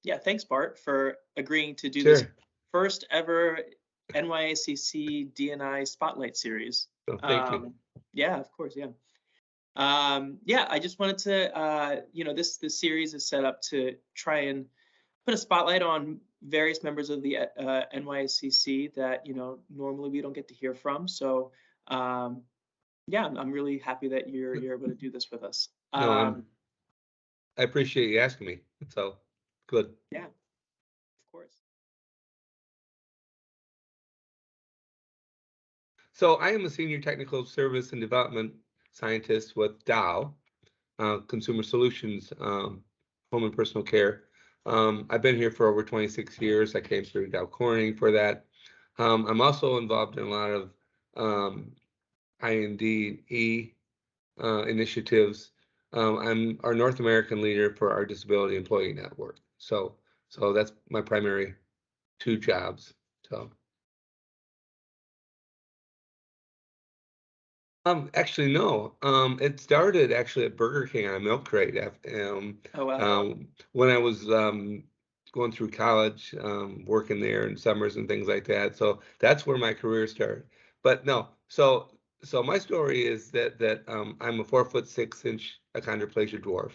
Yeah, thanks, Bart, for agreeing to do this Sure. first ever NYSCC DNI Spotlight series. So thank you. Um, yeah, of course, yeah. Yeah, I just wanted to, this series is set up to try and put a spotlight on various members of the NYSCC that normally we don't get to hear from. So, yeah, I'm really happy that you're able to do this with us. No, I appreciate you asking me. So good. Yeah, of course. So I am a senior technical service and development scientist with Dow, Consumer Solutions, Home and Personal Care. I've been here for over 26 years. I came through Dow Corning for that. I'm also involved in a lot of I&D initiatives. I'm our North American leader for our disability employee network. So that's my primary two jobs. So. Actually, no. It started actually at Burger King on a milk crate. Oh wow. When I was going through college, working there in summers and things like that. So that's where my career started. But no, so my story is that I'm a 4'6" achondroplasia dwarf,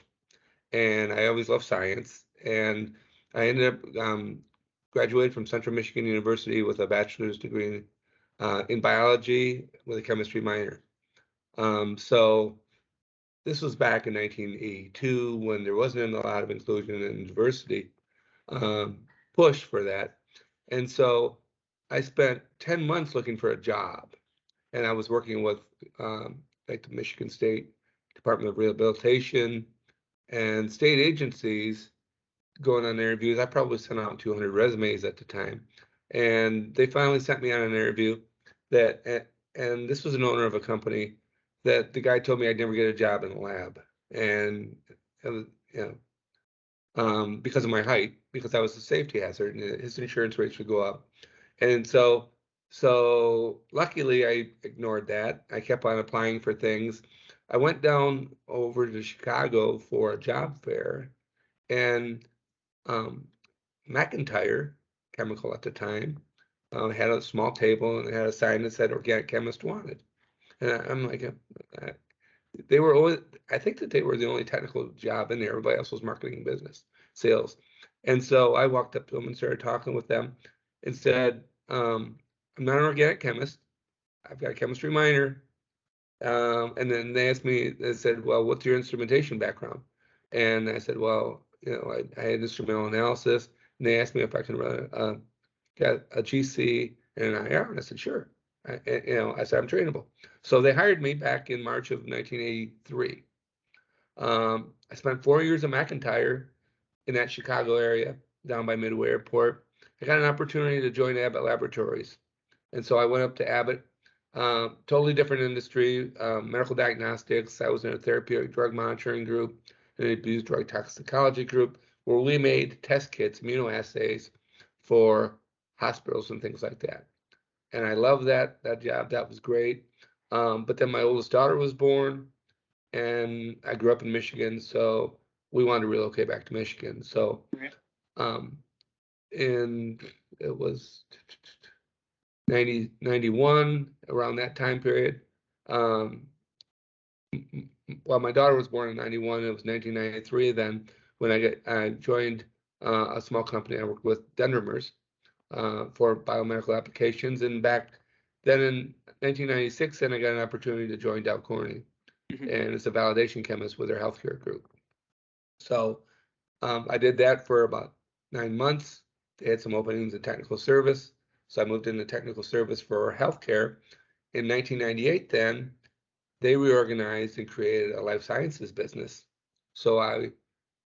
and I always loved science. And I ended up graduated from Central Michigan University with a bachelor's degree in biology with a chemistry minor. So this was back in 1982 when there wasn't a lot of inclusion and diversity push for that. And so I spent 10 months looking for a job. And I was working with like the Michigan State Department of Rehabilitation and state agencies going on interviews. I probably sent out 200 resumes at the time. And they finally sent me on an interview and this was an owner of a company that the guy told me I'd never get a job in the lab. And it was, because of my height, because I was a safety hazard and his insurance rates would go up. And so luckily I ignored that. I kept on applying for things. I went down over to Chicago for a job fair, and um, McIntyre Chemical at the time had a small table and it had a sign that said organic chemist wanted. And I'm like, they were always, I think that they were the only technical job in there. Everybody else was marketing, business, sales. And so I walked up to them and started talking with them and said, I'm not an organic chemist. I've got a chemistry minor. And then they asked me, they said, well, what's your instrumentation background? And I said, well, I had instrumental analysis. And they asked me if I can run got a GC and an IR. And I said, sure. I said, I'm trainable. So they hired me back in March of 1983. I spent 4 years at McIntyre in that Chicago area down by Midway Airport. I got an opportunity to join Abbott Laboratories. And so I went up to Abbott, totally different industry, medical diagnostics. I was in a therapeutic drug monitoring group, an abused drug toxicology group, where we made test kits, immunoassays for hospitals and things like that. And I loved that job. That was great. But then my oldest daughter was born, and I grew up in Michigan, so we wanted to relocate back to Michigan. So, Right. and it was 91 around that time period. Well, my daughter was born in 91. It was 1993 then when I joined a small company I worked with, Dendrimers, for biomedical applications. And back then in 1996, then I got an opportunity to join Dow Corning, Mhm. and it's a validation chemist with their healthcare group. So I did that for about 9 months. They had some openings in technical service, so I moved into technical service for healthcare. In 1998, then they reorganized and created a life sciences business. So I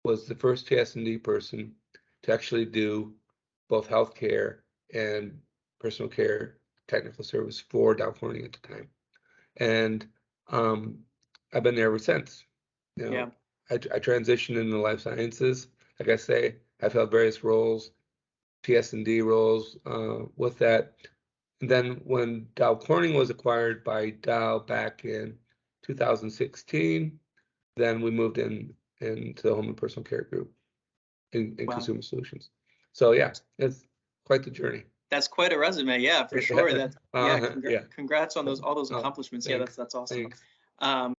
was the first TS&D person to actually do both healthcare and personal care technical service for Dow Corning at the time. And um, I've been there ever since. You Yeah. know, I transitioned into life sciences. Like I say, I've held various roles, TS&D roles with that. And then when Dow Corning was acquired by Dow back in 2016, then we moved into the home and personal care group. in Wow. consumer solutions. So yeah, it's quite the journey. That's quite a resume. Yeah, for sure. That's yeah. Congrats on all those Oh, accomplishments. thanks. Yeah, that's awesome. Thanks.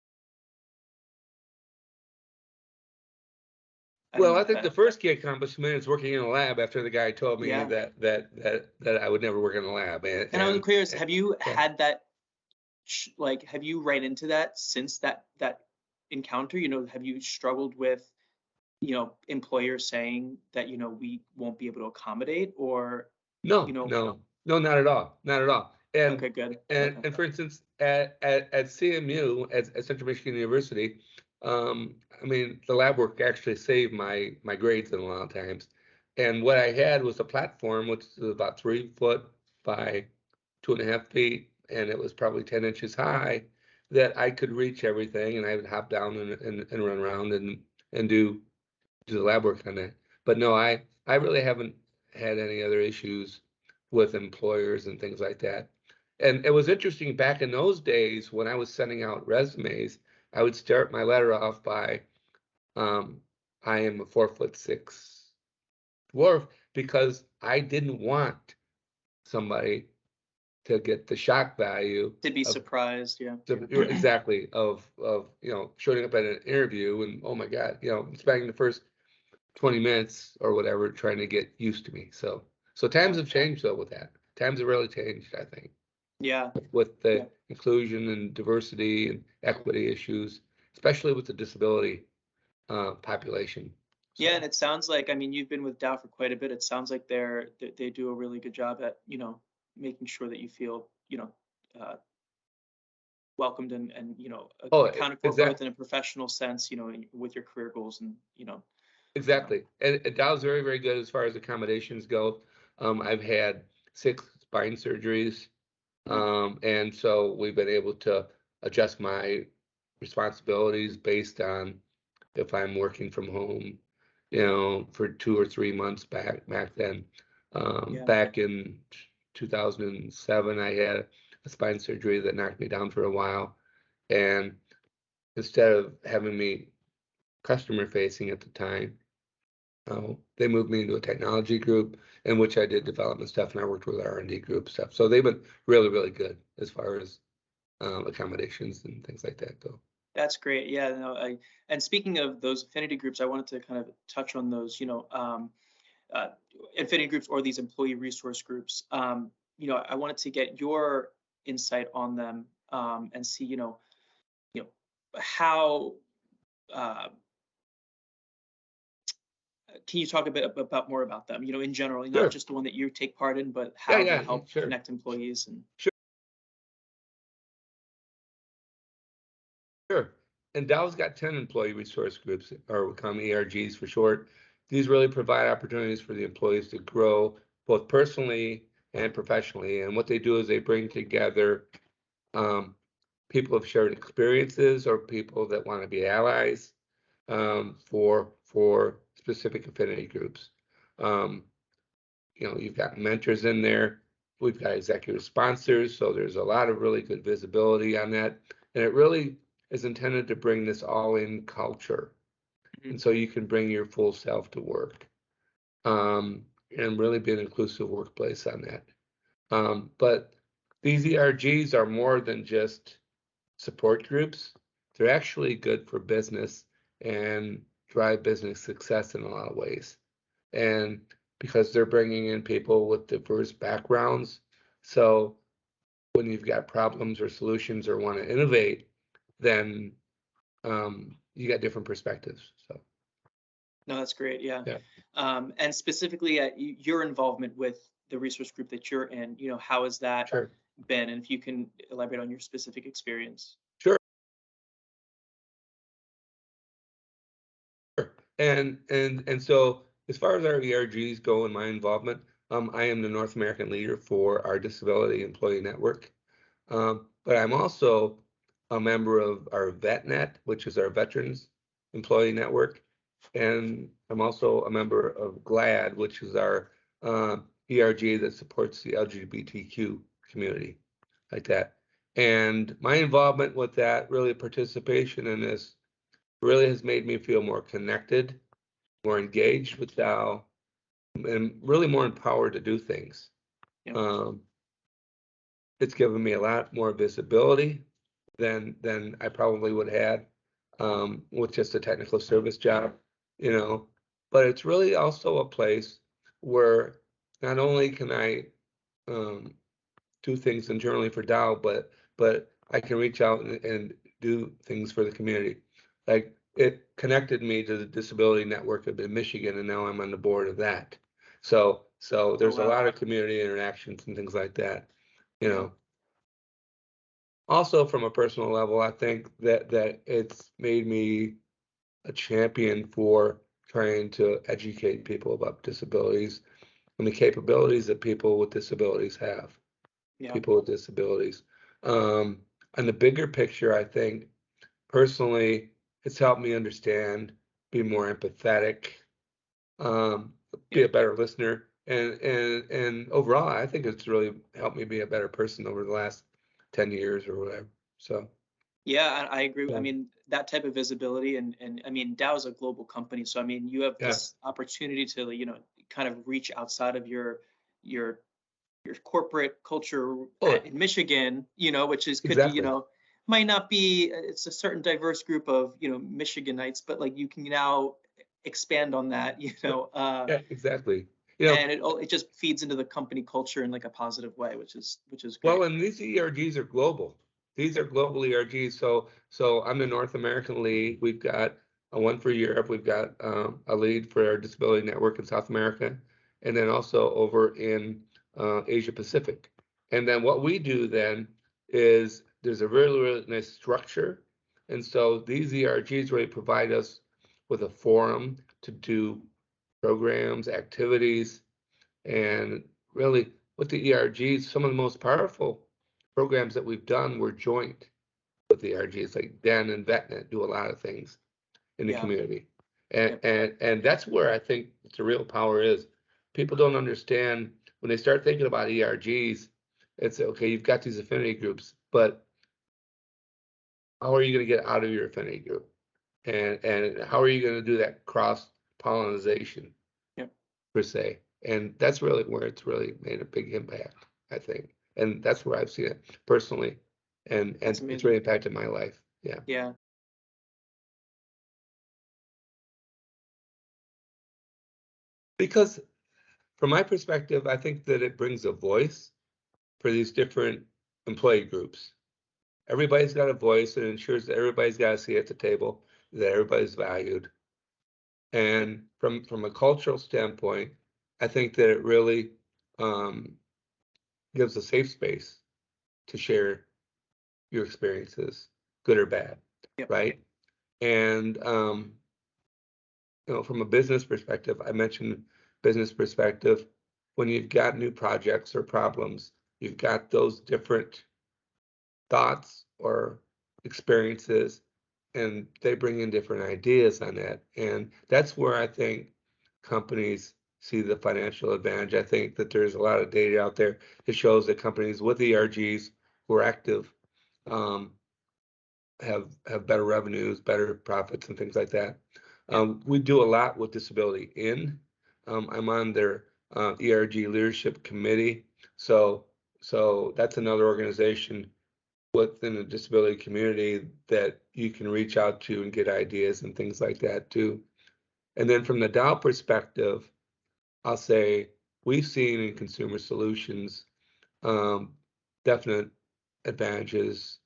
Well, I think the first key accomplishment is working in a lab after the guy told me that I would never work in a lab. And I was curious, have you had that, like, have you ran into that since that encounter? You know, have you struggled with, you know, employers saying that, you know, we won't be able to accommodate, or, No, you know? no, not at all. Not at all. And Okay, good. and for instance, at CMU, at Central Michigan University, I mean, the lab work actually saved my grades in a lot of times. And what I had was a platform, which is about 3 foot by 2.5 feet, and it was probably 10 inches high, that I could reach everything, and I would hop down and run around and do the lab work on that. But no, I really haven't had any other issues with employers and things like that. And it was interesting back in those days when I was sending out resumes, I would start my letter off by, I am a 4'6" dwarf, because I didn't want somebody to get the shock value To be surprised, yeah. exactly of showing up at an interview and, oh my God, spending the first 20 minutes or whatever trying to get used to me. So times have changed though with that. Times have really changed, I think. Yeah. With the inclusion and diversity and equity issues, especially with the disability population. So. Yeah, and it sounds like, I mean, you've been with Dow for quite a bit. It sounds like they do a really good job at, you know, making sure that you feel, you know, welcomed and you know, accounted for both in a professional sense, you know, with your career goals and, you know. Exactly. And Dow's very, very good as far as accommodations go. I've had 6 spine surgeries. And so we've been able to adjust my responsibilities based on if I'm working from home, for 2 or 3 months back then. Back in 2007, I had a spine surgery that knocked me down for a while. And instead of having me customer facing at the time, they moved me into a technology group in which I did development stuff, and I worked with R&D group stuff. So they've been really, really good as far as accommodations and things like that go. That's great. Yeah. No, and speaking of those affinity groups, I wanted to kind of touch on those, you know, affinity groups or these employee resource groups. You know, I wanted to get your insight on them and see, you know, how. Can you talk a bit about more about them? You know, in general, not just the one that you take part in, but how they help connect employees and. Sure. And Dow's got 10 employee resource groups, or we call them ERGs for short. These really provide opportunities for the employees to grow both personally and professionally. And what they do is they bring together people of shared experiences or people that want to be allies for specific affinity groups. You've got mentors in there. We've got executive sponsors, so there's a lot of really good visibility on that. And it really is intended to bring this all-in culture. And so you can bring your full self to work and really be an inclusive workplace on that. But these ERGs are more than just support groups. They're actually good for business and drive business success in a lot of ways. And because they're bringing in people with diverse backgrounds. So when you've got problems or solutions or want to innovate, then you got different perspectives. So. No, that's great. Yeah. And specifically your involvement with the resource group that you're in, you know, how has that been? And if you can elaborate on your specific experience. Sure. And so as far as our ERGs go and my involvement, I am the North American leader for our Disability Employee Network. But I'm also a member of our VetNet, which is our Veterans Employee Network. And I'm also a member of GLAD, which is our ERG that supports the LGBTQ community, like that. And my involvement with that, really participation in this, really has made me feel more connected more engaged with Dow, and really more empowered to do things. Yep. It's given me a lot more visibility than I probably would have had with just a technical service job, you know. But it's really also a place where not only can I do things internally for Dow, but I can reach out and do things for the community. Like, it connected me to the Disability Network of Michigan, and now I'm on the board of that. So there's a wow. lot of community interactions and things like that, you Yeah. know. Also, from a personal level, I think that it's made me a champion for trying to educate people about disabilities and the capabilities that people with disabilities have. Yeah. People with disabilities. On the bigger picture, I think personally, it's helped me understand, be more empathetic, be a better listener, and overall, I think it's really helped me be a better person over the last 10 years or whatever. So Yeah, I agree. I yeah, mean, that type of visibility, and I mean, Dow is a global company, so I mean, you have yeah, this opportunity to, kind of reach outside of your your corporate culture oh, in Michigan, which is could be, exactly. might not be, it's a certain diverse group of, Michiganites, but like you can now expand on that, Yeah, exactly. You know, and it just feeds into the company culture in like a positive way, which is well, great. and these ERGs are global. These are global ERGs. So I'm the North American lead. We've got a one for Europe. We've got a lead for our disability network in South America, and then also over in Asia Pacific. And then what we do then is there's a really, really nice structure. And so these ERGs really provide us with a forum to do programs, activities, and really, with the ERGs, some of the most powerful programs that we've done were joint with the ERGs. Like Dan and VetNet do a lot of things in the Yeah. community, and Yep. and that's where I think the real power is. People don't understand when they start thinking about ERGs. It's okay. You've got these affinity groups, but how are you going to get out of your affinity group? And how are you going to do that cross pollination Yep. per se? And that's really where it's really made a big impact, I think. And that's where I've seen it personally. And That's it's amazing. really impacted my life. Yeah. Yeah. Because from my perspective, I think that it brings a voice for these different employee groups. Everybody's got a voice, and ensures that everybody's got a seat at the table, that everybody's valued. And from a cultural standpoint, I think that it really um, gives a safe space to share your experiences, good or bad, Yep. right? And from a business perspective, I mentioned business perspective. When you've got new projects or problems, you've got those different thoughts or experiences, and they bring in different ideas on that. And that's where I think companies see the financial advantage. I think that there's a lot of data out there that shows that companies with ERGs who are active um, have better revenues, better profits, and things like that. Yep. We do a lot with Disability In. I'm on their ERG leadership committee, so that's another organization within the disability community that you can reach out to and get ideas and things like that too. And then from the Dow perspective, I'll say we've seen in consumer solutions um, definite advantages,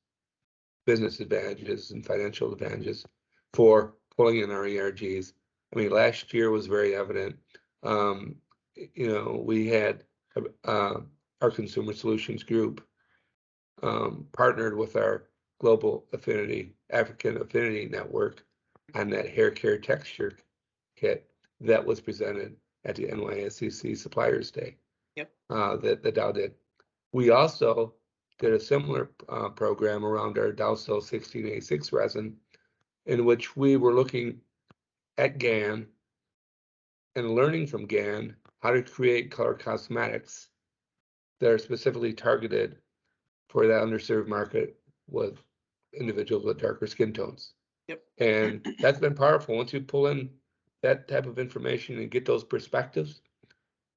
business advantages, and financial advantages for pulling in our ERGs. I mean, last year was very evident. Um, we had uh, our consumer solutions group partnered with our global affinity, African affinity network on that hair care texture kit that was presented at the NYSCC Suppliers Day Yep. that Dow did. We also did a similar program around our Dowcell 1686 resin, in which we were looking at GAN and learning from GAN how to create color cosmetics that are specifically targeted for that underserved market with individuals with darker skin tones. Yep. And that's been powerful. Once you pull in that type of information and get those perspectives.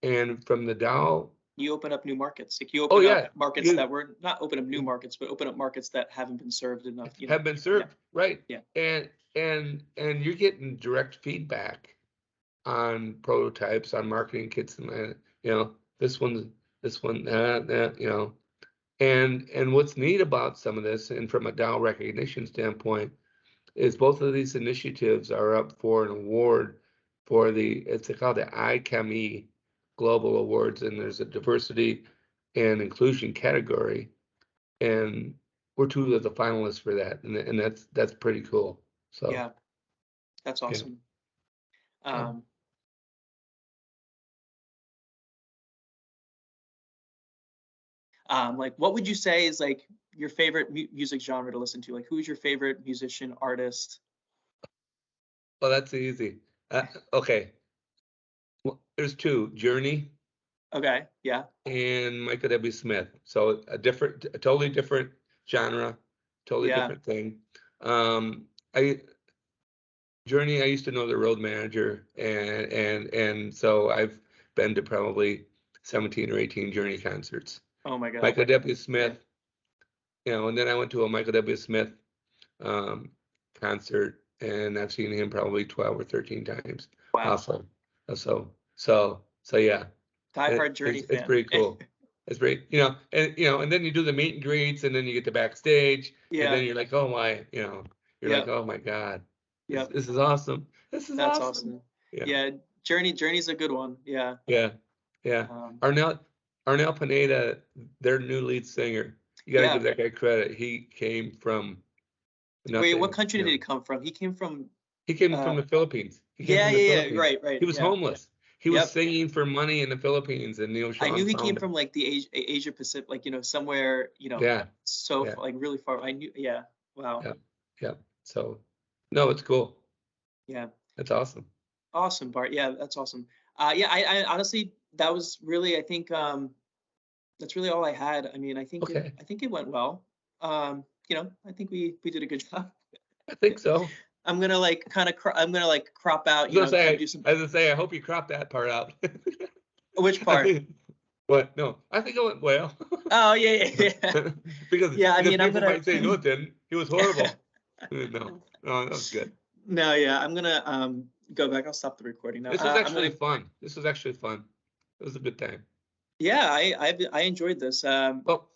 And from the Dow, you open up new markets. Like you oh open yeah, up markets that were not open up new markets, but open up markets that haven't been served enough. have been served, right? Yeah. And you're getting direct feedback on prototypes, on marketing kits, and this one, and what's neat about some of this, and from a Dow recognition standpoint, is both of these initiatives are up for an award for it's called the IChemE Global Awards, and there's a diversity and inclusion category, and we're two of the finalists for that, and that's pretty cool. So yeah, that's awesome. Yeah. Like, what would you say is like your favorite music genre to listen to? Like, who's your favorite musician, artist? Well, that's easy. Okay. Well, there's two, Journey Okay, yeah. and Michael W. Smith. So a totally different genre, totally Yeah. different thing. Journey, I used to know the road manager, and so I've been to probably 17 or 18 Journey concerts. Oh my God. Michael W. Smith, and then I went to a Michael W. Smith concert, and I've seen him probably 12 or 13 times. Wow. Also, so yeah. Die-hard Journey fan. It's pretty cool. It's great, and then you do the meet and greets, and then you get to backstage, and then you're like, oh my, you're like, oh my God, this is awesome. That's awesome. Yeah, Journey's a good one. Yeah. Arnel Pineda, their new lead singer. You got to give that guy credit. He came from nothing. Wait, what country did he come from? He came from the Philippines. Right. He was homeless. He was singing for money in the Philippines, and Sean I knew he came from like the Asia Pacific, like somewhere, like really far. I knew, wow. Yeah. So, no, it's cool. Yeah. That's awesome. Awesome, Bart. Yeah, that's awesome. I honestly, that was really, I think, that's really all I had. I mean, I think it went well. I think we did a good job. I think so. I'm gonna crop out. Do some... As I say, I hope you crop that part out. Which part? What? No, I think it went well. Oh yeah. Because people might say no, it didn't. It was horrible. No, that was good. No, yeah, I'm gonna go back. I'll stop the recording now. This was actually fun. It was a good time. Yeah, I enjoyed this. Well,